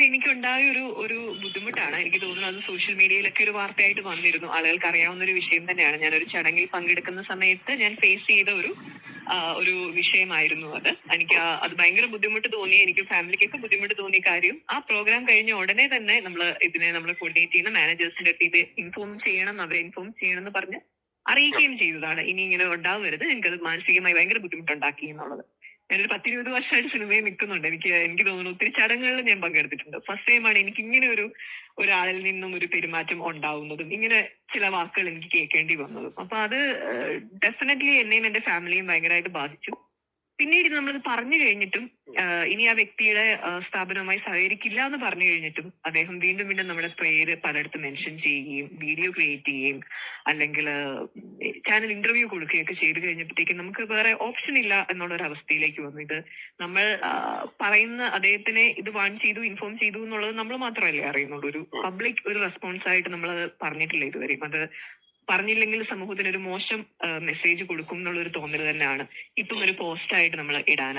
എനിക്കുണ്ടായ ഒരു ബുദ്ധിമുട്ടാണ്. എനിക്ക് തോന്നുന്നു അത് സോഷ്യൽ മീഡിയയിലൊക്കെ ഒരു വാർത്തയായിട്ട് വന്നിരുന്നു. ആളുകൾക്ക് അറിയാവുന്ന ഒരു വിഷയം തന്നെയാണ്. ഞാനൊരു ചടങ്ങിൽ പങ്കെടുക്കുന്ന സമയത്ത് ഞാൻ ഫേസ് ചെയ്ത ഒരു വിഷയമായിരുന്നു അത്. എനിക്ക് അത് ഭയങ്കര ബുദ്ധിമുട്ട് തോന്നി. എനിക്കും ഫാമിലിക്കൊക്കെ ബുദ്ധിമുട്ട് തോന്നിയ കാര്യം, ആ പ്രോഗ്രാം കഴിഞ്ഞ ഉടനെ തന്നെ നമ്മള് കോർഡിനേറ്റ് ചെയ്യുന്ന മാനേജേഴ്സിന്റെ അടുത്ത് ഇത് ഇൻഫോം ചെയ്യണം, അവരെ ഇൻഫോം ചെയ്യണം എന്ന് പറഞ്ഞ് അറിയിക്കുകയും ചെയ്തതാണ്. ഇനി ഇങ്ങനെ ഉണ്ടാവരുത്. എനിക്കത് മാനസികമായി ഭയങ്കര ബുദ്ധിമുട്ടുണ്ടാക്കി എന്നുള്ളത്. ഞാനൊരു 10-20 വർഷമായിട്ട് സിനിമയിൽ നിൽക്കുന്നുണ്ട്. എനിക്ക് തോന്നുന്നു ഒത്തിരി ചടങ്ങുകളിൽ ഞാൻ പങ്കെടുത്തിട്ടുണ്ട്. ഫസ്റ്റ് ടൈമാണ് എനിക്ക് ഇങ്ങനെ ഒരാളിൽ നിന്നും ഒരു പെരുമാറ്റം ഉണ്ടാവുന്നതും, ഇങ്ങനെ ചില വാക്കുകൾ എനിക്ക് കേൾക്കേണ്ടി വന്നതും. അപ്പൊ അത് ഡെഫിനറ്റ്ലി എന്നെയും എന്റെ ഫാമിലിയും ഭയങ്കരമായിട്ട് ബാധിച്ചു. പിന്നീട് നമ്മളത് പറഞ്ഞു കഴിഞ്ഞിട്ടും ഇനി ആ വ്യക്തിയുടെ സ്ഥാപനവുമായി സഹകരിക്കില്ല എന്ന് പറഞ്ഞു കഴിഞ്ഞിട്ടും അദ്ദേഹം വീണ്ടും വീണ്ടും നമ്മുടെ പേര് പലയിടത്തും മെൻഷൻ ചെയ്യുകയും വീഡിയോ ക്രിയേറ്റ് ചെയ്യുകയും അല്ലെങ്കിൽ ചാനൽ ഇന്റർവ്യൂ കൊടുക്കുകയൊക്കെ ചെയ്തു കഴിഞ്ഞപ്പോഴത്തേക്കും നമുക്ക് വേറെ ഓപ്ഷൻ ഇല്ല എന്നുള്ള ഒരു അവസ്ഥയിലേക്ക് വന്നു. ഇത് നമ്മൾ പറയുന്ന അദ്ദേഹത്തിനെ ഇത് വാൺ ചെയ്തു, ഇൻഫോം ചെയ്തു എന്നുള്ളത് നമ്മൾ മാത്രമല്ലേ അറിയുന്നുള്ളൂ. ഒരു പബ്ലിക് ഒരു റെസ്പോൺസ് ആയിട്ട് നമ്മൾ പറഞ്ഞിട്ടില്ല ഇതുവരെയും. അത് പറഞ്ഞില്ലെങ്കിൽ സമൂഹത്തിന് ഒരു മോശം മെസ്സേജ് കൊടുക്കും എന്നുള്ള ഒരു തോന്നൽ തന്നെയാണ് ഇപ്പം ഒരു പോസ്റ്റ് ആയിട്ട് നമ്മൾ ഇടാൻ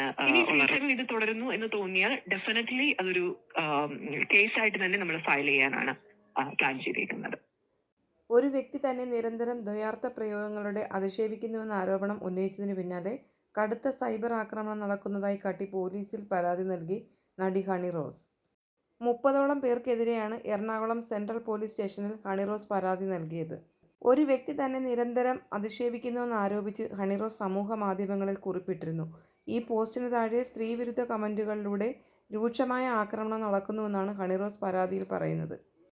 ഇത് തുടരുന്നു എന്ന് തോന്നിയാൽ ഡെഫിനറ്റ്ലി അതൊരു കേസായിട്ട് തന്നെ നമ്മൾ ഫയൽ ചെയ്യാനാണ് പ്ലാൻ ചെയ്തിരിക്കുന്നത്. ഒരു വ്യക്തി തന്നെ നിരന്തരം ദ്വയാർത്ഥ പ്രയോഗങ്ങളുടെ അധിക്ഷേപിക്കുന്നുവെന്ന ആരോപണം ഉന്നയിച്ചതിനു പിന്നാലെ കടുത്ത സൈബർ ആക്രമണം നടക്കുന്നതായി കാട്ടി പോലീസിൽ പരാതി നൽകി നടി ഹണി റോസ്. 30ഓളം പേർക്കെതിരെയാണ് എറണാകുളം സെൻട്രൽ പോലീസ് സ്റ്റേഷനിൽ ഹണി റോസ് പരാതി നൽകിയത്. ഒരു വ്യക്തി തന്നെ നിരന്തരം അധിക്ഷേപിക്കുന്നുവെന്ന് ആരോപിച്ച് ഹണി റോസ് സമൂഹ മാധ്യമങ്ങളിൽ കുറിപ്പിട്ടിരുന്നു. ഈ പോസ്റ്റിന് താഴെ സ്ത്രീവിരുദ്ധ കമന്റുകളിലൂടെ രൂക്ഷമായ ആക്രമണം നടക്കുന്നുവെന്നാണ് ഹണി റോസ് പരാതിയിൽ പറയുന്നത്.